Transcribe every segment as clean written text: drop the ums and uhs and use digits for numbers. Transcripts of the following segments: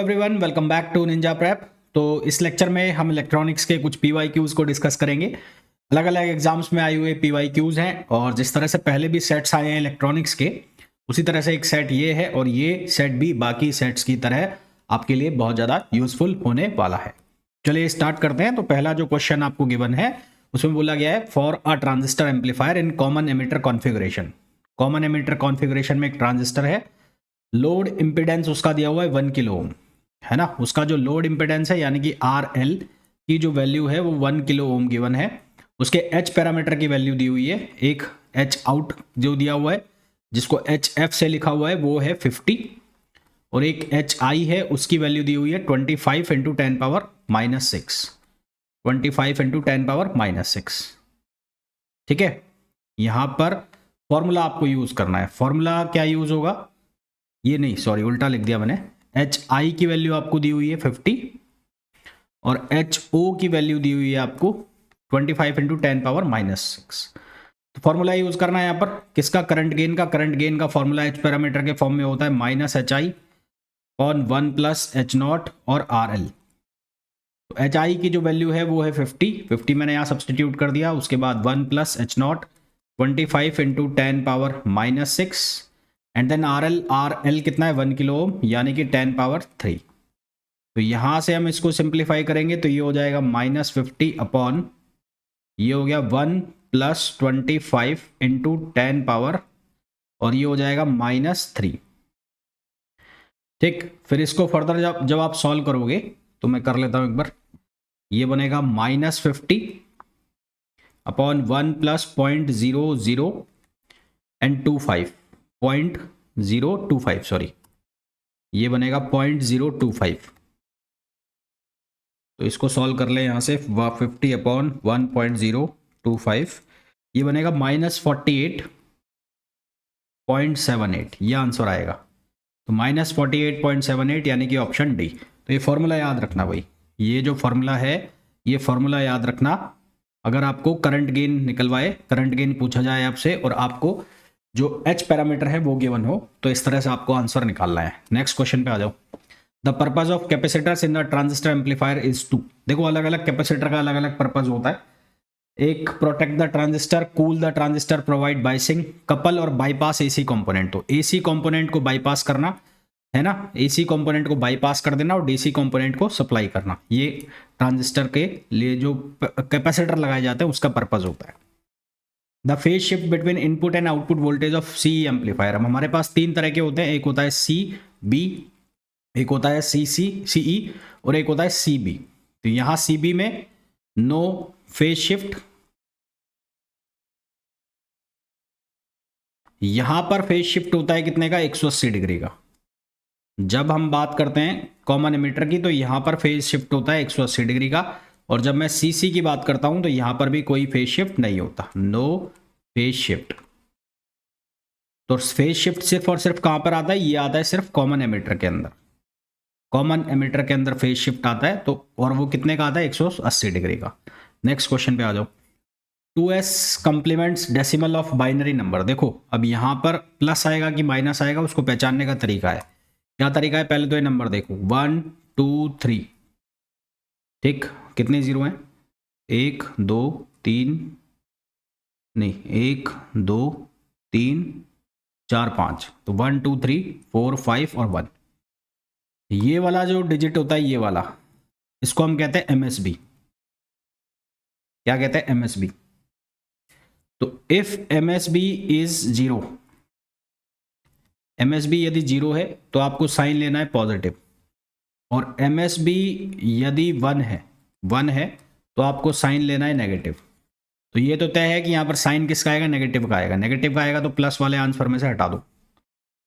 Everyone, welcome back to Ninja Prep. तो इस lecture में हम इलेक्ट्रॉनिक्स के कुछ PYQs को डिस्कस करेंगे। अलग अलग एग्जाम्स में आए हुए PYQs हैं और जिस तरह से पहले भी सेट्स आए हैं इलेक्ट्रॉनिक्स के, उसी तरह से एक सेट ये है और ये सेट भी बाकी सेट्स की तरह आपके लिए बहुत ज़्यादा यूजफुल होने वाला है। चलिए स्टार्ट करते हैं। तो पहला जो क्वेश्चन आपको गिवन है उसमें बोला गया है for a transistor amplifier in common emitter configuration. Common emitter configuration में एक ट्रांजिस्टर है, लोड इम्पिडेंस उसका दिया हुआ है 1 किलो ओम, है ना। उसका जो लोड इम्पिडेंस है यानी कि RL की जो वैल्यू है वो 1 किलो ओम गिवन है। उसके H पैरामीटर की वैल्यू दी हुई है, एक H आउट जो दिया हुआ है जिसको HF से लिखा हुआ है वो है 50 और एक HI है उसकी वैल्यू दी हुई है 25 into 10 power minus 6, 25 into 10 power minus 6। ठीक है, यहाँ पर फॉर्मूला आपको यूज करना है। फॉर्मूला क्या यूज होगा, ये नहीं सॉरी उल्टा लिख दिया मैंने। HI की वैल्यू आपको दी हुई है 50 और HO की वैल्यू दी हुई है आपको 25 इंटू 10 पावर माइनस 6। तो फॉर्मूला यूज करना है यहाँ पर किसका, करंट गेन का फॉर्मूला H पैरामीटर के फॉर्म में होता है minus HI on 1 plus H0 और RL। तो HI की जो वैल्यू है वो है 50 मैंने यहाँ सब्सटीट्यूट कर दिया। उसके बाद 1 plus H0 25 into 10 power minus 6 and then RL कितना है 1 किलो ओम यानी कि 10 पावर 3। तो यहाँ से हम इसको सिंप्लीफाई करेंगे तो ये हो जाएगा माइनस 50 अपॉन ये हो गया 1 प्लस 25 इंटू 10 पावर और ये हो जाएगा माइनस 3। ठीक, फिर इसको फर्दर जब आप सॉल्व करोगे तो मैं कर लेता हूँ एक बार। ये बनेगा minus 50 upon 1 plus 0.00 and 0.025 sorry, ये बनेगा 0.025। तो इसको सॉल्व कर ले यहाँ से 50 अपॉन 1.025, ये बनेगा माइनस 48.78, ये आंसर आएगा। तो माइनस 48.78 यानी कि ऑप्शन डी। तो ये फॉर्मूला याद रखना भाई, ये जो फॉर्मूला है ये फॉर्मूला याद रखना। अगर आपको करंट गेन निकलवाए, करंट गेन पूछा जाए आपसे और आपको जो H पैरामीटर है वो गिवन हो तो इस तरह से आपको आंसर निकालना है। नेक्स्ट क्वेश्चन पे आ जाओ। The purpose of capacitors in the transistor amplifier is to. देखो अलग अलग कैपेसिटर का अलग अलग पर्पज होता है। एक protect the transistor, cool the transistor, provide biasing, couple और बाईपास AC कंपोनेंट। तो AC कंपोनेंट को बाईपास करना है ना, AC कंपोनेंट को बाईपास कर देना और DC कंपोनेंट को सप्लाई करना, ये ट्रांजिस्टर के लिए जो कैपेसिटर लगाए जाते हैं उसका पर्पज होता है। The phase shift between input and output voltage of CE amplifier. अब हमारे पास तीन तरह के होते हैं, एक होता है CB, एक होता है CE और एक होता है CB। तो यहां CB में नो फेज शिफ्ट, यहां पर फेज शिफ्ट होता है कितने का, 180 डिग्री का। जब हम बात करते हैं कॉमन एमिटर की तो यहां पर फेज शिफ्ट होता है 180 डिग्री का, और जब मैं CC की बात करता हूं तो यहां पर भी कोई फेज शिफ्ट नहीं होता, नो फेज शिफ्ट। तो फेज शिफ्ट सिर्फ और सिर्फ कहां पर आता है, ये आता है सिर्फ कॉमन एमिटर के अंदर। कॉमन एमिटर के अंदर फेज शिफ्ट आता है तो, और वो कितने का आता है, 180 डिग्री का। नेक्स्ट क्वेश्चन पे आ जाओ। 2s complements decimal of binary number. देखो अब यहां पर प्लस आएगा कि माइनस आएगा उसको पहचानने का तरीका है। क्या तरीका है, पहले तो ये नंबर देखो 1 2 3, ठीक, कितने जीरो हैं, 1 2 3 नहीं 1 2 3 4 5, तो 1 2 3 4 5 और 1। ये वाला जो डिजिट होता है ये वाला, इसको हम कहते हैं MSB। क्या कहते हैं, MSB। तो इफ MSB इज 0, MSB यदि 0 है तो आपको साइन लेना है पॉजिटिव, और MSB यदि 1 है तो आपको साइन लेना है नेगेटिव। तो ये तो तय है कि यहाँ पर साइन किसका आएगा, नेगेटिव का आएगा। नेगेटिव का आएगा तो प्लस वाले आंसर में से हटा दो,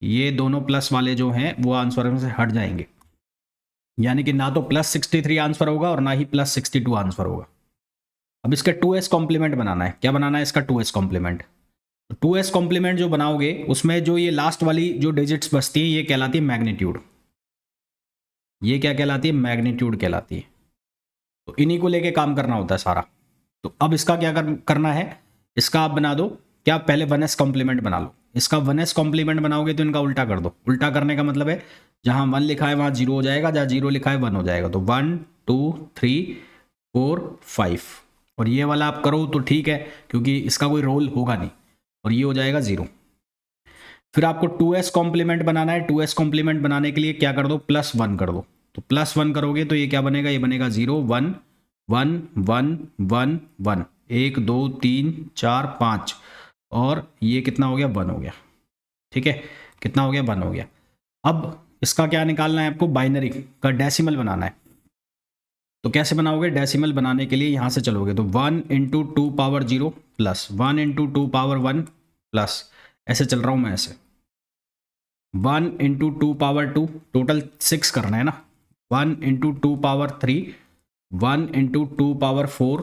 ये दोनों प्लस वाले जो हैं वो आंसर में से हट जाएंगे, यानी कि ना तो प्लस 63 आंसर होगा और ना ही प्लस 62 आंसर होगा। अब इसका 2s कॉम्प्लीमेंट बनाना है। क्या बनाना है इसका, 2s कॉम्प्लीमेंट। 2s कॉम्प्लीमेंट जो बनाओगे उसमें जो ये लास्ट वाली जो डिजिट्स बचती हैं ये कहलाती है मैग्नीट्यूड। ये क्या कहलाती है, मैग्नीट्यूड कहलाती है। तो इन्हीं को लेके काम करना होता है सारा। तो अब इसका क्या करना है, इसका आप बना दो क्या, पहले 1s कॉम्प्लीमेंट बना लो। इसका 1s कॉम्प्लीमेंट बनाओगे तो इनका उल्टा कर दो। उल्टा करने का मतलब है जहाँ 1 लिखा है वहाँ 0 हो जाएगा, जहाँ 0 लिखा है 1 हो जाएगा। तो 1 2 3 4 5, और ये वाला आप करो तो ठीक है क्योंकि इसका कोई रोल होगा नहीं, और ये हो जाएगा 0। फिर आपको 2s कॉम्प्लीमेंट बनाना है। 2s कॉम्प्लीमेंट बनाने के लिए क्या कर दो, +1 कर दो। तो +1 करोगे तो ये क्या बनेगा, ये बनेगा 0 1 1 1 1 1 1 2 3 4 5, और ये कितना हो गया, 1 हो गया। ठीक है, कितना हो गया, 1 हो गया। अब इसका क्या निकालना है आपको, बाइनरी का डेसिमल बनाना है। तो कैसे बनाओगे, डेसिमल बनाने के लिए यहाँ से चलोगे तो 1 × 2 पावर 0 प्लस 1 × 2 पावर 1 प्लस, ऐसे चल रहा हूँ मैं ऐसे, 1 × 2 पावर 2, टोटल 6 करना है ना, 1 × 2 पावर 3, 1 × 2 पावर 4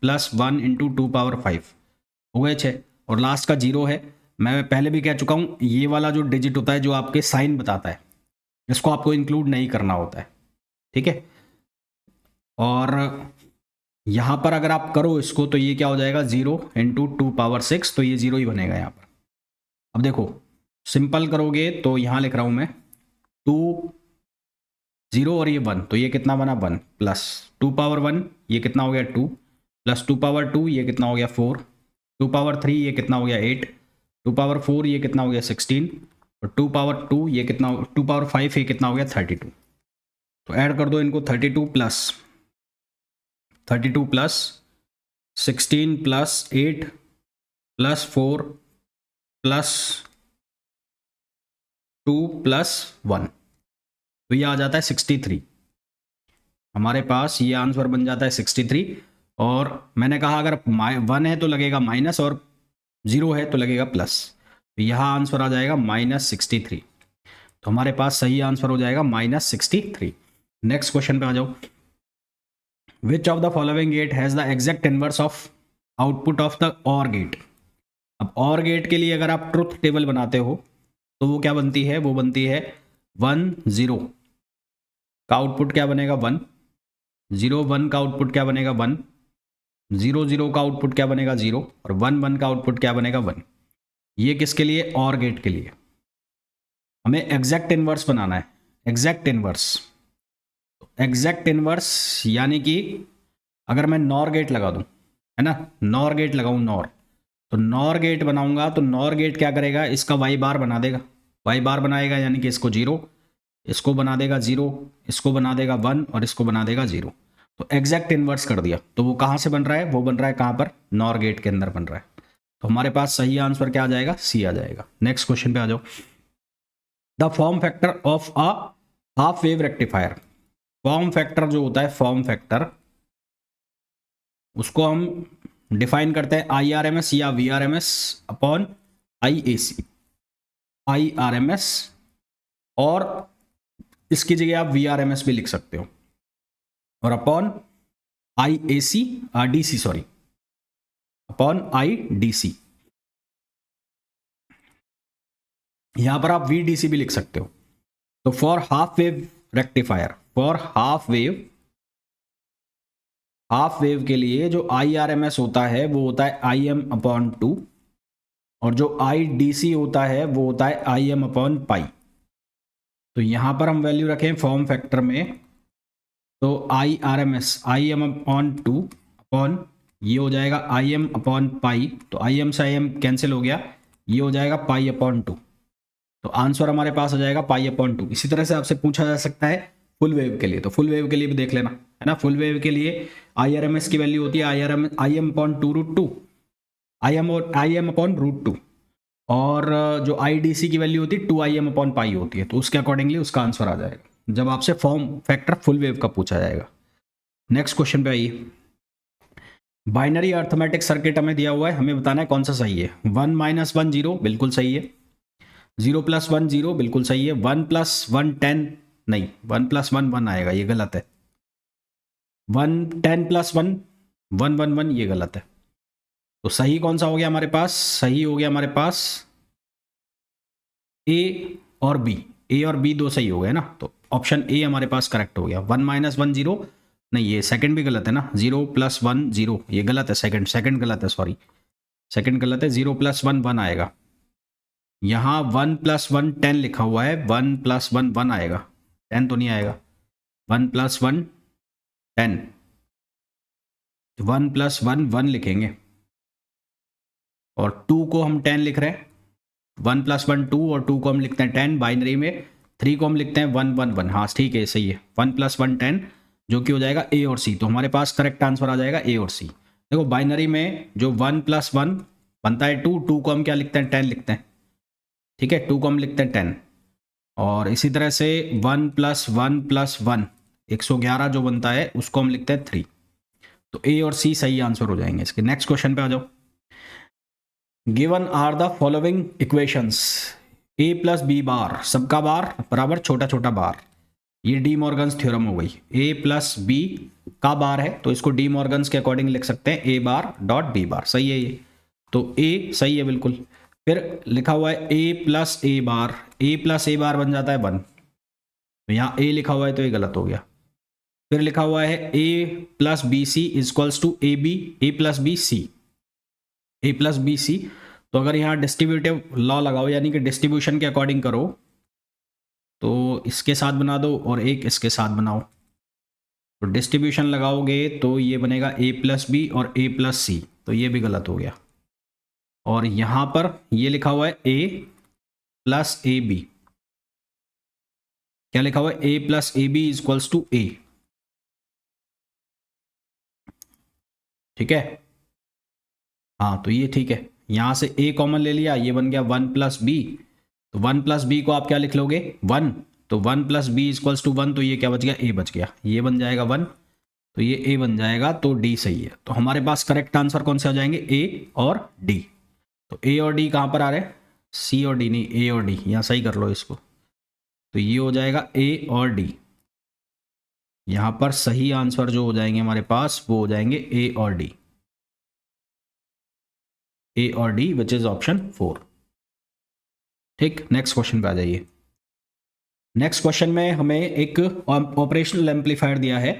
प्लस 1 × 2 पावर 5, हो गए 6, और लास्ट का 0 है। मैं पहले भी कह चुका हूँ, ये वाला जो डिजिट होता है जो आपके साइन बताता है, इसको आपको इंक्लूड नहीं करना होता है। ठीक है, और यहाँ पर अगर आप करो इसको तो ये क्या हो जाएगा, 0 × 2 पावर 6, तो ये 0 ही बनेगा यहाँ पर। अब देखो सिंपल करोगे तो यहाँ लिख रहा हूँ मैं 2 0 और ये 1, तो ये कितना बना 1, प्लस 2 पावर 1 ये कितना हो गया 2, प्लस 2 पावर 2 ये कितना हो गया 4, 2 पावर 3 ये कितना हो गया 8, 2 पावर 4 ये कितना हो गया 16, और 2 पावर 2 ये कितना, 2 पावर 5 ये कितना हो गया 32। तो ऐड कर दो इनको, 32 plus 16 plus 8 plus 4 plus 2 plus 1, तो ये आ जाता है 63। हमारे पास ये आंसर बन जाता है 63। और मैंने कहा अगर 1 है तो लगेगा माइनस, और 0 है तो लगेगा प्लस, तो यहाँ आंसर आ जाएगा -63। तो हमारे पास सही आंसर हो जाएगा -63। नेक्स्ट क्वेश्चन पे आ जाओ। Which of the following gate has the exact inverse of output of the OR gate. अब और गेट के लिए अगर आप ट्रुथ टेबल बनाते हो तो वो क्या बनती है, वो बनती है 1 0 का आउटपुट क्या बनेगा 1, 0 1 का आउटपुट क्या बनेगा 1, 0 0 का आउटपुट क्या बनेगा 0, और 1 1 का आउटपुट क्या बनेगा 1। ये किसके लिए, और गेट के लिए। हमें एग्जैक्ट इनवर्स बनाना है, एग्जैक्ट इनवर्स। एग्जैक्ट इनवर्स यानी कि अगर मैं नॉर गेट लगा दूं, है ना, नॉर गेट लगाऊं, नॉर, तो नॉर गेट बनाऊंगा तो नॉर गेट क्या करेगा, इसका वाई बार बना देगा, वाई बार बनाएगा यानी कि इसको 0, इसको बना देगा 0, इसको बना देगा 1, और इसको बना देगा 0। तो एग्जैक्ट इनवर्स कर दिया। तो वो कहाँ से बन रहा है, वो बन रहा है कहाँ पर, नॉर गेट के अंदर बन रहा है। तो हमारे पास सही आंसर क्या आ जाएगा, सी आ जाएगा। नेक्स्ट क्वेश्चन पे आ जाओ। The form factor of a half wave rectifier. Form factor जो होता है, फॉर्म फैक्टर, उसको हम डिफाइन करते हैं IRMS या VRMS अपॉन IAC। IRMS, और इसकी जगह आप VRMS भी लिख सकते हो, और upon IAC DC, sorry, upon IDC। यहां पर आप VDC भी लिख सकते हो। तो for half wave rectifier, for half wave के लिए जो IRMS होता है वो होता है IM/2, और जो IDC होता है वो होता है IM/π। तो यहां पर हम वैल्यू रखें फॉर्म फैक्टर में, तो IRMS IM/2 अपॉन ये हो जाएगा IM/π, तो IM से IM कैंसिल हो गया, ये हो जाएगा π/2। तो आंसर हमारे पास आ जाएगा π/2। इसी तरह से आपसे पूछा जा सकता है फुल वेव के लिए, तो फुल वेव के लिए भी देख लेना, है ना। फुल वेव के लिए IRMS की वैल्यू होती है IM/2√2, IM/√2, और जो IDC की वैल्यू होती है 2IM/π होती है। तो उसके अकॉर्डिंगली उसका आंसर आ जाएगा जब आपसे फॉर्म फैक्टर फुल वेव का पूछा जाएगा। नेक्स्ट क्वेश्चन पे आइए। बाइनरी अर्थमेटिक सर्किट हमें दिया हुआ है, हमें बताना है कौन सा सही है। 1 - 1 0 बिल्कुल सही है, 0 + 1 0 बिल्कुल सही है, 1 + 1 10 नहीं, 1 + 1 1 आएगा, ये गलत है। 10 + 1 1 1 1, ये गलत है। तो सही कौन सा हो गया हमारे पास, सही हो गया हमारे पास A और B, A और B दो सही हो गए ना, तो ऑप्शन A हमारे पास करेक्ट हो गया। 1 - 1 0 नहीं, ये सेकंड भी गलत है ना, 0 + 1 0, ये गलत है, सेकंड गलत है, सॉरी, सेकंड गलत है, 0 + 1 1 आएगा। यहाँ 1+1 10 लिखा हुआ है, 1+1 1 आएगा, 10 तो नहीं आएगा। 1+1 10, 1+1 1 लिखेंगे और 2 को हम 10 लिख रहे हैं। 1+1 2 और 2 को हम लिखते हैं 10 बाइनरी में, 3 को हम लिखते हैं 1 1 1। हाँ ठीक है, सही है। 1+1 10 जो कि हो जाएगा ए और सी। तो हमारे पास करेक्ट आंसर आ जाएगा ए और सी। देखो बाइनरी में जो 1+1 बनता है 2, 2 को हम क्या लिखते हैं 10 लिखते हैं, ठीक है, 2 को हम लिखते हैं 10। और इसी तरह से 1+1+1 111 जो बनता है उसको हम लिखते हैं 3। तो ए और सी सही आंसर हो जाएंगे इसके। नेक्स्ट क्वेश्चन पे आ जाओ। Given are the following equations, A plus B bar, सबका बार बराबर छोटा छोटा बार। ये डी मॉर्गन्स थ्योरम हो गई। ए प्लस बी का बार है तो इसको डी मॉर्गन्स के अकॉर्डिंग लिख सकते हैं ए बार डॉट बी बार। सही है ये, तो ए सही है बिल्कुल। फिर लिखा हुआ है A plus A bar, A plus ए बार बन जाता है 1, तो यहाँ ए लिखा हुआ है तो ये गलत हो गया। फिर लिखा हुआ है A plus B C equals to A B, A plus B C, A plus B C. तो अगर यहाँ डिस्ट्रीब्यूटिव लॉ लगाओ यानी कि डिस्ट्रीब्यूशन के अकॉर्डिंग करो तो इसके साथ बना दो और एक इसके साथ बनाओ। तो डिस्ट्रीब्यूशन लगाओगे तो ये बनेगा ए प्लस बी और ए प्लस सी, तो ये भी गलत हो गया। और यहाँ पर ये लिखा हुआ है ए प्लस ए बी, क्या लिखा हुआ है A plus A B equals to A, ठीक है। हाँ तो ये ठीक है, यहाँ से ए कॉमन ले लिया, ये बन गया 1+b। तो 1+b को आप क्या लिख लोगे 1, तो 1+b इजक्वल्स टू 1, तो ये क्या बच गया ए बच गया, ये बन जाएगा 1, तो ये ए बन जाएगा, तो डी सही है। तो हमारे पास करेक्ट आंसर कौन से आ जाएंगे ए और डी। तो ए और डी कहाँ पर आ रहे हैं, सी और डी नहीं, ए और डी, यहाँ सही कर लो इसको। तो ये हो जाएगा ए और डी, यहाँ पर सही आंसर जो हो जाएंगे हमारे पास वो हो जाएंगे ए और डी, ए और डी विच इज ऑप्शन 4। ठीक, नेक्स्ट क्वेश्चन पे आ जाइए। नेक्स्ट क्वेश्चन में हमें एक ऑपरेशनल एम्पलीफायर दिया है,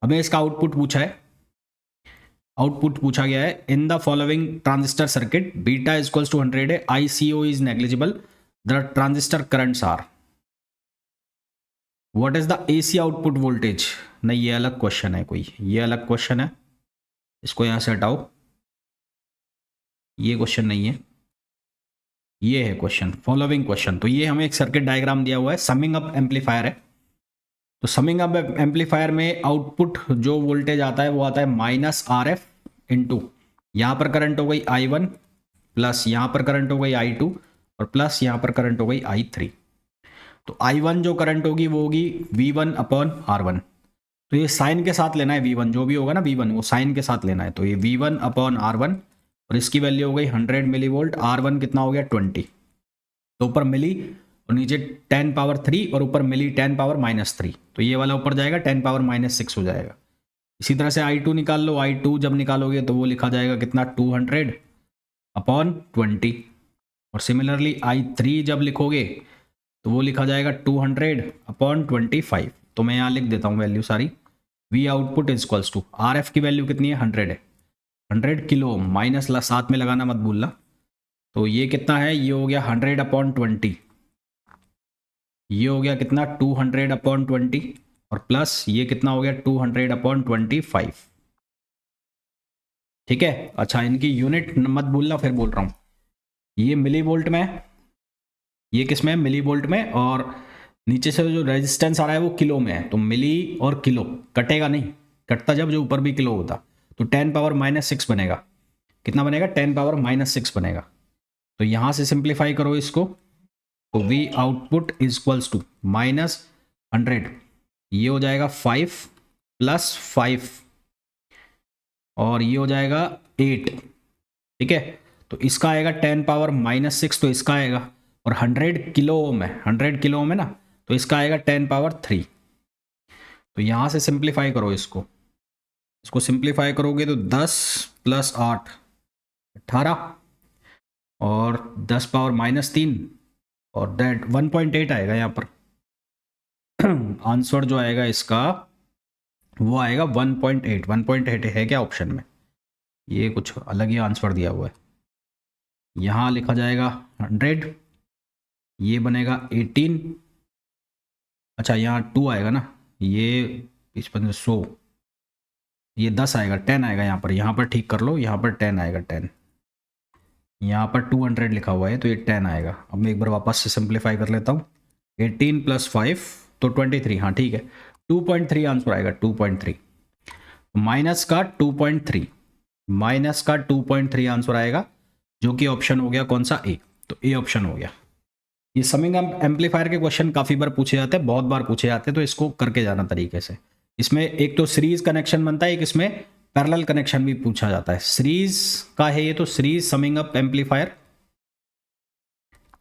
हमें इसका आउटपुट पूछा है। आउटपुट पूछा गया है in the following transistor circuit beta equals to 100 है, ICO is negligible, the transistor currents are, what is the AC output voltage. नहीं ये अलग क्वेश्चन है कोई, ये अलग क्वेश्चन है, इसको यहां से हटाओ, ये क्वेश्चन नहीं है, ये है क्वेश्चन, फॉलोइंग क्वेश्चन। तो ये हमें एक सर्किट डायग्राम दिया हुआ है, समिंग अप एम्पलीफायर है। तो समिंग अप एम्पलीफायर में आउटपुट जो वोल्टेज आता है वो आता है -RF इंटू, यहाँ पर करंट हो गई I1 प्लस यहाँ पर करंट हो गई I2 और प्लस यहाँ पर करंट हो गई I3। तो I1 जो करंट होगी वो होगी V1/R1। तो ये साइन के साथ लेना है, V1 जो भी होगा ना V1 वो साइन के साथ लेना है। तो ये V1/R1 और इसकी वैल्यू हो गई 100 मिली वोल्ट, R1 कितना हो गया 20, तो ऊपर मिली और नीचे 10 पावर 3 और ऊपर मिली 10 पावर -3, तो ये वाला ऊपर जाएगा 10 पावर -6 हो जाएगा। इसी तरह से I2 निकाल लो, I2 जब निकालोगे तो वो लिखा जाएगा कितना 200/20, और सिमिलरली I3 जब लिखोगे तो वो लिखा जाएगा 200/25। तो मैं यहाँ लिख देता हूँ वैल्यू सारी, V output equals to, RF की वैल्यू कितनी है 100 है, 100 किलो माइनस साथ में लगाना मत भूलना। तो ये कितना है, ये हो गया 100/20, ये हो गया कितना 200/20 और प्लस ये कितना हो गया 200/25। ठीक है, अच्छा इनकी यूनिट मत भूलना, फिर बोल रहा हूँ, ये मिली वोल्ट में, ये किस में है मिली वोल्ट में, और नीचे से जो रेजिस्टेंस आ रहा है वो किलो में है। तो मिली और किलो कटेगा नहीं, कटता जब जो ऊपर भी किलो होता, तो 10 पावर -6 बनेगा, कितना बनेगा 10 पावर -6 बनेगा। तो यहाँ से सिंप्लीफाई करो इसको, तो V आउटपुट इजक्वल्स टू -100, ये हो जाएगा 5 + 5 और ये हो जाएगा 8, ठीक है। तो इसका आएगा 10 पावर -6, तो इसका आएगा, और 100 किलो ओम है, 100 किलो ओम है ना, तो इसका आएगा 10 पावर 3। तो यहाँ से सिंप्लीफाई करो इसको, इसको सिंप्लीफाई करोगे तो 10 + 8 18 और 10 पावर -3 और दैट 1.8 आएगा यहाँ पर। आंसर जो आएगा इसका वो आएगा 1.8 है क्या ऑप्शन में, ये कुछ अलग ही आंसर दिया हुआ है। यहाँ लिखा जाएगा 100, ये बनेगा 18, अच्छा यहाँ 2 आएगा ना, ये 25 100, ये 10 आएगा, 10 आएगा यहाँ पर ठीक कर लो, यहाँ पर 10 आएगा, 10, यहाँ पर 200 लिखा हुआ है तो ये 10 आएगा। अब मैं एक बार वापस से सिंप्लीफाई कर लेता हूँ, 18 + 5 तो 23, हाँ ठीक है, 2.3 आंसर आएगा, 2.3 माइनस का 2.3, माइनस का 2.3 आंसर आएगा, जो कि ऑप्शन हो गया कौन सा, ए। तो ए ऑप्शन हो गया। ये समिंग एम्पलीफायर के क्वेश्चन काफ़ी बार पूछे जाते हैं, बहुत बार पूछे जाते हैं, तो इसको करके जाना तरीके से। इसमें एक तो सीरीज कनेक्शन बनता है, एक इसमें पैरेलल कनेक्शन भी पूछा जाता है। सीरीज का है ये, तो series summing up amplifier,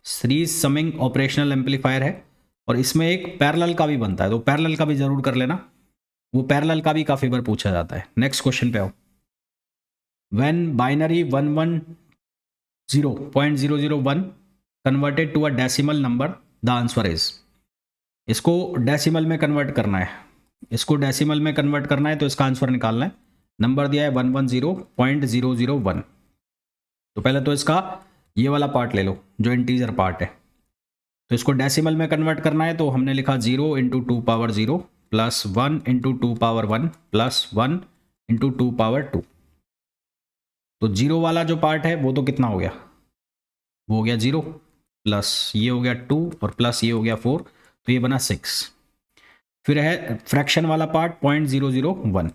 series summing operational amplifier है, और इसमें एक पैरेलल का भी बनता है, तो पैरेलल का भी जरूर कर लेना, वो पैरेलल का भी काफ़ी बार पूछा जाता है। नेक्स्ट क्वेश्चन पे आओ। When binary 110.001 converted to a decimal number the answer is, इसको डेसिमल में कन्वर्ट करना है, इसको डेसिमल में कन्वर्ट करना है, तो इसका आंसर निकालना है। नंबर दिया है 110.001, तो पहले तो इसका ये वाला पार्ट ले लो जो इंटीजर पार्ट है, तो इसको डेसिमल में कन्वर्ट करना है, तो हमने लिखा 0 × 2 power 0 plus 1 × 2 power 1 plus 1 × 2 power 2। तो 0 वाला जो पार्ट है वो तो कितना हो गया, वो हो गया 0, प्लस ये हो गया 2 और प्लस ये हो गया 4, तो ये बना 6। फिर है फ्रैक्शन वाला पार्ट 0.001,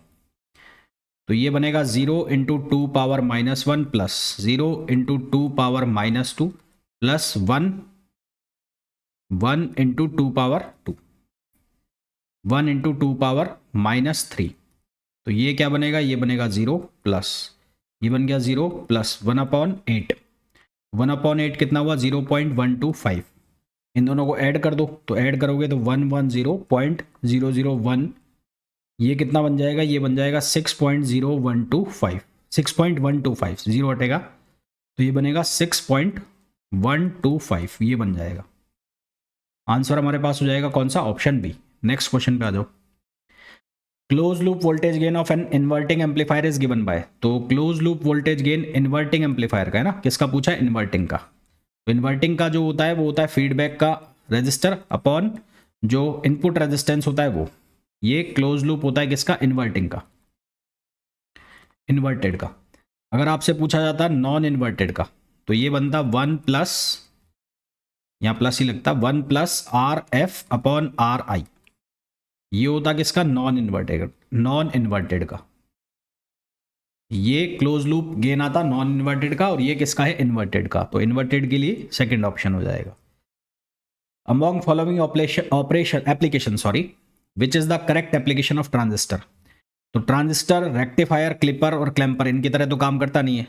तो ये बनेगा 0 × 2 power -1 plus 0 × 2 power -2 plus 1 × 2 power 2, 1 × 2 power -3, तो ये क्या बनेगा, ये बनेगा 0 प्लस ये बन गया 0 प्लस 1/8, 1/8 कितना हुआ, 0.125। इन दोनों को ऐड कर दो, तो ऐड करोगे तो 110.001, ये कितना बन जाएगा, ये बन जाएगा 6.0125, 6.125, 0 हटेगा तो ये बनेगा 6.125, ये बन जाएगा। आंसर हमारे पास हो जाएगा कौन सा, ऑप्शन बी। नेक्स्ट क्वेश्चन पे आ जाओ। Close loop voltage gain of an inverting amplifier is given by, तो close loop voltage gain inverting amplifier का है ना, किसका पूछा है, इन्वर्टिंग का। तो इन्वर्टिंग का जो होता है वो होता है फीडबैक का रेजिस्टर अपॉन जो इनपुट रेजिस्टेंस होता है वो, ये क्लोज लूप होता है किसका, इन्वर्टिंग का, इन्वर्टेड का। अगर आपसे पूछा जाता नॉन इन्वर्टेड का, तो ये बनता 1 प्लस, यहाँ प्लस ही लगता, 1 प्लस RF अपॉन RI, ये होता किसका, नॉन इन्वर्टेड का। ये क्लोज लूप गेन आता नॉन इन्वर्टेड का, और ये किसका है, इन्वर्टेड का, तो इन्वर्टेड के लिए सेकंड ऑप्शन हो जाएगा। Among following operation application which is the correct application of transistor, तो ट्रांजिस्टर रेक्टिफायर, क्लिपर और क्लैंपर इनकी तरह तो काम करता नहीं है।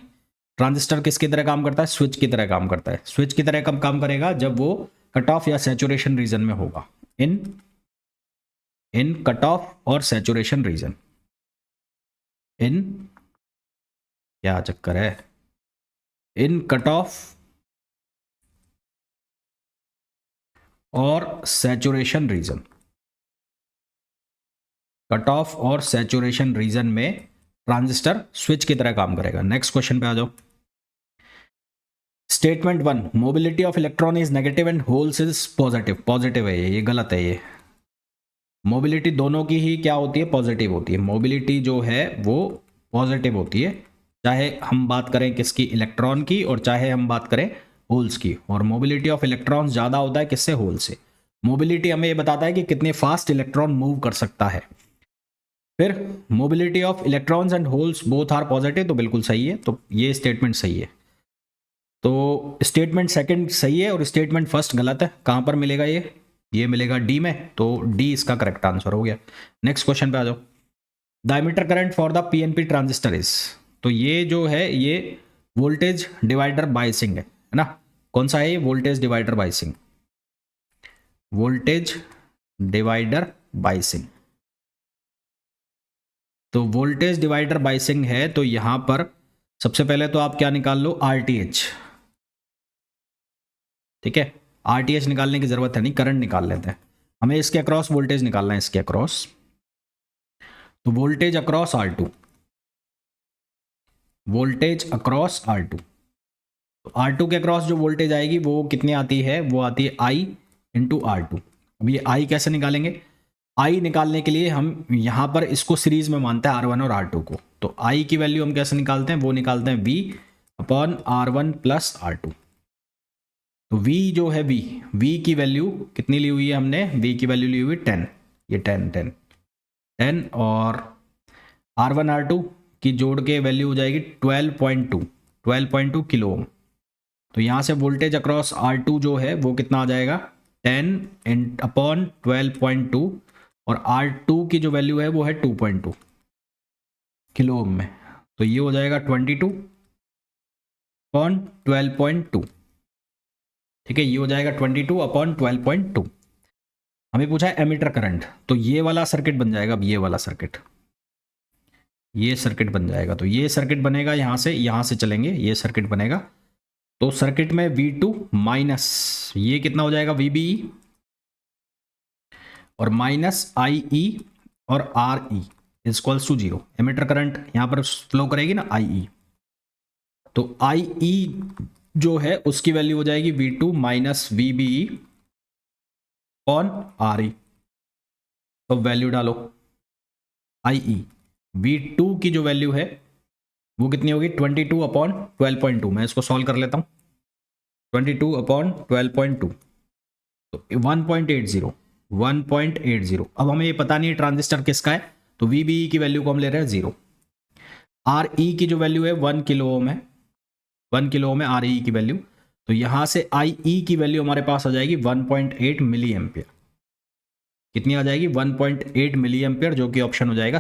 ट्रांजिस्टर किसकी तरह काम करता है, स्विच की तरह काम करता है। स्विच की तरह कब काम करेगा, जब वो कट ऑफ या सैचुरेशन रीजन में होगा, इन कट ऑफ और सैचुरेशन रीजन, इन क्या चक्कर है, इन कट ऑफ और सैचुरेशन रीजन, कट ऑफ और सैचुरेशन रीजन में ट्रांजिस्टर स्विच की तरह काम करेगा। नेक्स्ट क्वेश्चन पे आ जाओ। Statement 1, mobility of electron is negative and holes is positive, positive है ये गलत है। ये मोबिलिटी दोनों की ही क्या होती है, पॉजिटिव होती है। मोबिलिटी जो है वो पॉजिटिव होती है, चाहे हम बात करें किसकी, इलेक्ट्रॉन की, और चाहे हम बात करें होल्स की। और मोबिलिटी ऑफ इलेक्ट्रॉन्स ज़्यादा होता है किससे, होल से। मोबिलिटी हमें ये बताता है कि कितने फास्ट इलेक्ट्रॉन मूव कर सकता है। फिर mobility of electrons and holes both are positive, तो बिल्कुल सही है, तो ये स्टेटमेंट सही है। तो स्टेटमेंट सेकंड सही है और स्टेटमेंट फर्स्ट गलत है। कहाँ पर मिलेगा ये मिलेगा डी में, तो डी इसका करेक्ट आंसर हो गया। नेक्स्ट क्वेश्चन पे आ जाओ। The emitter current for the PNP transistor is, तो ये जो है ये वोल्टेज डिवाइडर बायसिंग है ना। कौन सा है ये, voltage divider biasing, voltage divider biasing. तो वोल्टेज डिवाइडर बायसिंग है, तो यहां पर सबसे पहले तो आप क्या निकाल लो, RTH, ठीक है। RTH निकालने की जरूरत है नहीं, करंट निकाल लेते हैं। हमें इसके अक्रॉस वोल्टेज निकालना है, इसके अक्रॉस, तो voltage across R2, voltage across R2, तो R2 के क्रॉस जो वोल्टेज आएगी वो कितनी आती है, वो आती है I इंटू R2। अब ये I कैसे निकालेंगे, I निकालने के लिए हम यहाँ पर इसको सीरीज में मानते हैं R1 और R2 को। तो I की वैल्यू हम कैसे निकालते हैं, वो निकालते हैं V upon R1 plus R2। तो V जो है V की वैल्यू कितनी ली हुई है हमने, V की वैल्यू ली हुई 10, ये 10 और R1 R2 की जोड़ के वैल्यू हो जाएगी 12.2 किलो ओम। तो यहाँ से वोल्टेज अक्रॉस R2 जो है वो कितना आ जाएगा 10 अपॉन 12.2 और R2 की जो वैल्यू है वो है 2.2 किलो ओम में। तो ये हो जाएगा 22 अपॉन 12.2। ठीक है, ये हो जाएगा 22 अपॉन 12.2। हमें पूछा है एमीटर करंट, तो ये वाला सर्किट बन जाएगा। अब ये वाला सर्किट, ये सर्किट बन जाएगा। तो ये सर्किट बनेगा, यहाँ से चलेंगे, ये सर्किट बनेगा। तो सर्किट में V2 माइनस ये कितना हो जाएगा VBE और माइनस IE और RE equals to 0। Emitter current यहाँ पर फ्लो करेगी ना IE, तो IE जो है उसकी वैल्यू हो जाएगी V2 minus VBE on RE। तो वैल्यू डालो IE, V2 की जो वैल्यू है वो कितनी होगी 22 अपॉन 12.2। मैं इसको सॉल्व कर लेता हूँ, 22 अपॉन 12.2 तो 1.80। अब हमें ये पता नहीं ट्रांजिस्टर किसका है, तो VBE की वैल्यू को हम ले रहे हैं 0। RE की जो वैल्यू है 1 किलो ओम है, 1 किलो ओम है RE की वैल्यू। तो यहाँ से IE की वैल्यू हमारे पास आ जाएगी 1.8 मिली एम्पियर। कितनी आ जाएगी 1.8 मिली एम्पियर, जो कि ऑप्शन हो जाएगा